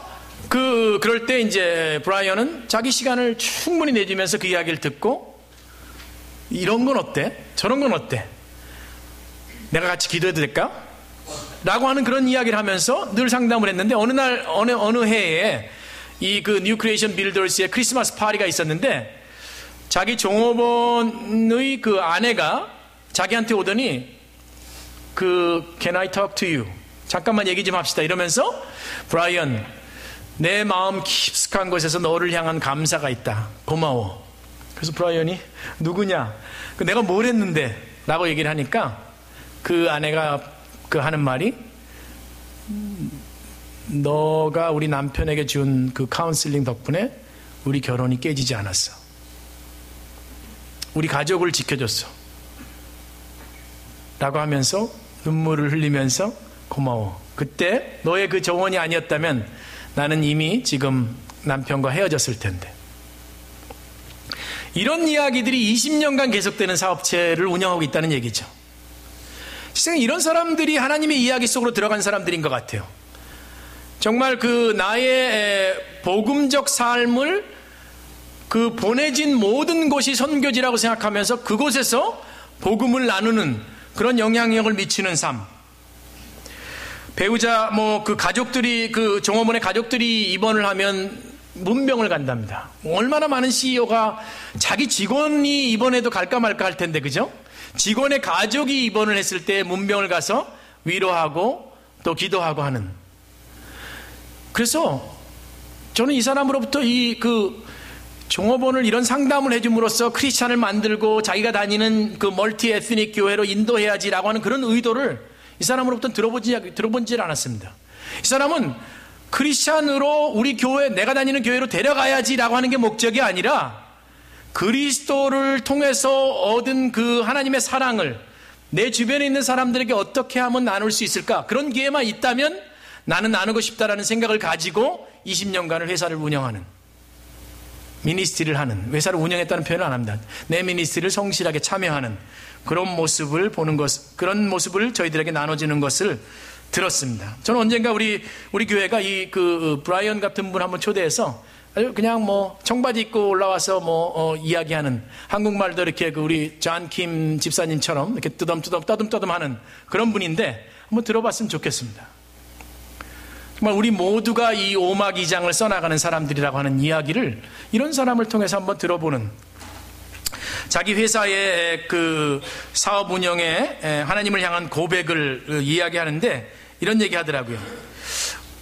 그럴 때 이제 브라이언은 자기 시간을 충분히 내주면서 그 이야기를 듣고, 이런 건 어때? 저런 건 어때? 내가 같이 기도해도 될까? 라고 하는 그런 이야기를 하면서 늘 상담을 했는데, 어느 해에 New Creation Builders의 크리스마스 파티가 있었는데, 자기 종업원의 아내가 자기한테 오더니 Can I talk to you? 잠깐만 얘기 좀 합시다. 이러면서, 브라이언, 내 마음 깊숙한 곳에서 너를 향한 감사가 있다. 고마워. 그래서 브라이언이, 누구냐? 내가 뭘 했는데? 라고 얘기를 하니까 그 아내가 그 하는 말이 너가 우리 남편에게 준 그 카운슬링 덕분에 우리 결혼이 깨지지 않았어. 우리 가족을 지켜줬어. 라고 하면서 눈물을 흘리면서 고마워. 그때 너의 그 조언이 아니었다면 나는 이미 지금 남편과 헤어졌을 텐데. 이런 이야기들이 20년간 계속되는 사업체를 운영하고 있다는 얘기죠. 세상에 이런 사람들이 하나님의 이야기 속으로 들어간 사람들인 것 같아요. 정말 그 나의 복음적 삶을 그 보내진 모든 곳이 선교지라고 생각하면서 그곳에서 복음을 나누는 그런 영향력을 미치는 삶. 배우자 그 가족들이 그 종업원의 가족들이 입원을 하면 문병을 간답니다. 얼마나 많은 CEO가 자기 직원이 입원해도 갈까 말까 할 텐데, 그죠? 직원의 가족이 입원을 했을 때 문병을 가서 위로하고 또 기도하고 하는. 그래서 저는 이 사람으로부터 종업원을 이런 상담을 해줌으로써 크리스찬을 만들고 자기가 다니는 그 멀티 에스닉 교회로 인도해야지라고 하는 그런 의도를 이 사람으로부터 들어보지 않았습니다. 이 사람은 크리스찬으로 우리 교회, 내가 다니는 교회로 데려가야지라고 하는 게 목적이 아니라 그리스도를 통해서 얻은 그 하나님의 사랑을 내 주변에 있는 사람들에게 어떻게 하면 나눌 수 있을까? 그런 기회만 있다면 나는 나누고 싶다라는 생각을 가지고 20년간을 회사를 운영하는, 미니스트리를 하는, 회사를 운영했다는 표현을 안 합니다. 내 미니스트리를 성실하게 참여하는 그런 모습을 보는 것, 그런 모습을 저희들에게 나눠주는 것을 들었습니다. 저는 언젠가 우리 교회가 브라이언 같은 분 한번 초대해서 아주 그냥 청바지 입고 올라와서 이야기하는, 한국말도 이렇게 우리 존킴 집사님처럼 이렇게 떠듬떠듬 하는 그런 분인데 한번 들어봤으면 좋겠습니다. 정말 우리 모두가 이 오막 2장을 써나가는 사람들이라고 하는 이야기를 이런 사람을 통해서 한번 들어보는, 자기 회사의 그 사업 운영에 하나님을 향한 고백을 이야기하는데 이런 얘기 하더라고요.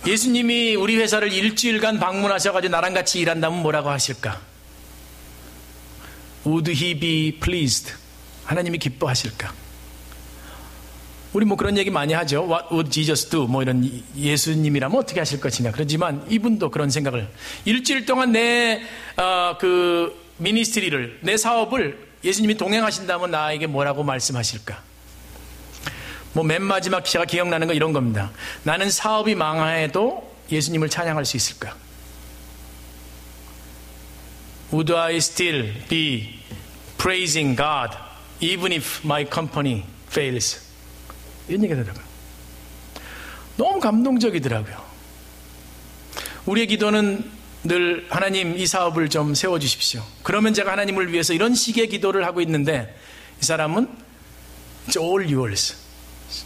예수님이 우리 회사를 일주일간 방문하셔가지고 나랑 같이 일한다면 뭐라고 하실까? Would he be pleased? 하나님이 기뻐하실까? 우리 그런 얘기 많이 하죠. What would Jesus do? 이런, 예수님이라면 어떻게 하실 것이냐. 그렇지만 이분도 그런 생각을, 일주일 동안 내 미니스트리를, 내 사업을 예수님이 동행하신다면 나에게 뭐라고 말씀하실까? 맨 마지막 제가 기억나는 건 이런 겁니다. 나는 사업이 망해도 예수님을 찬양할 수 있을까? Would I still be praising God even if my company fails? 이런 얘기가 되더라고요. 너무 감동적이더라고요. 우리의 기도는 늘 하나님 이 사업을 좀 세워주십시오. 그러면 제가 하나님을 위해서 이런 식의 기도를 하고 있는데 이 사람은 It's all yours.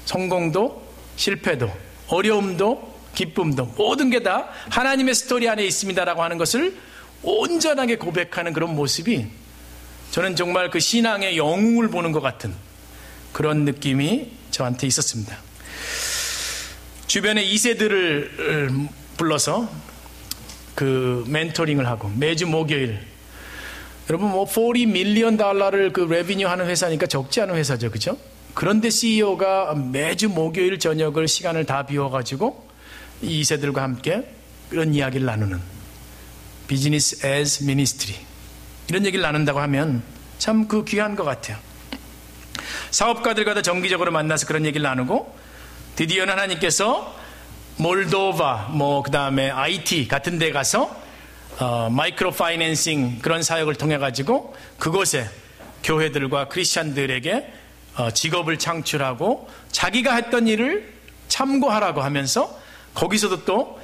성공도 실패도 어려움도 기쁨도 모든 게 다 하나님의 스토리 안에 있습니다라고 하는 것을 온전하게 고백하는 그런 모습이 저는 정말 그 신앙의 영웅을 보는 것 같은 그런 느낌이 저한테 있었습니다. 주변에 2세들을 불러서 그 멘토링을 하고 매주 목요일, 여러분 $40 million 그 레비뉴 하는 회사니까 적지 않은 회사죠, 그죠? 그런데 CEO가 매주 목요일 저녁을 시간을 다 비워가지고 2세들과 함께 그런 이야기를 나누는, 비즈니스 as 미니스트리, 이런 얘기를 나눈다고 하면 참 그 귀한 것 같아요. 사업가들과도 정기적으로 만나서 그런 얘기를 나누고, 드디어는 하나님께서 몰도바, 그 다음에 IT 같은 데 가서 마이크로 파이낸싱 그런 사역을 통해 가지고 그곳에 교회들과 크리스찬들에게 직업을 창출하고 자기가 했던 일을 참고하라고 하면서 거기서도 또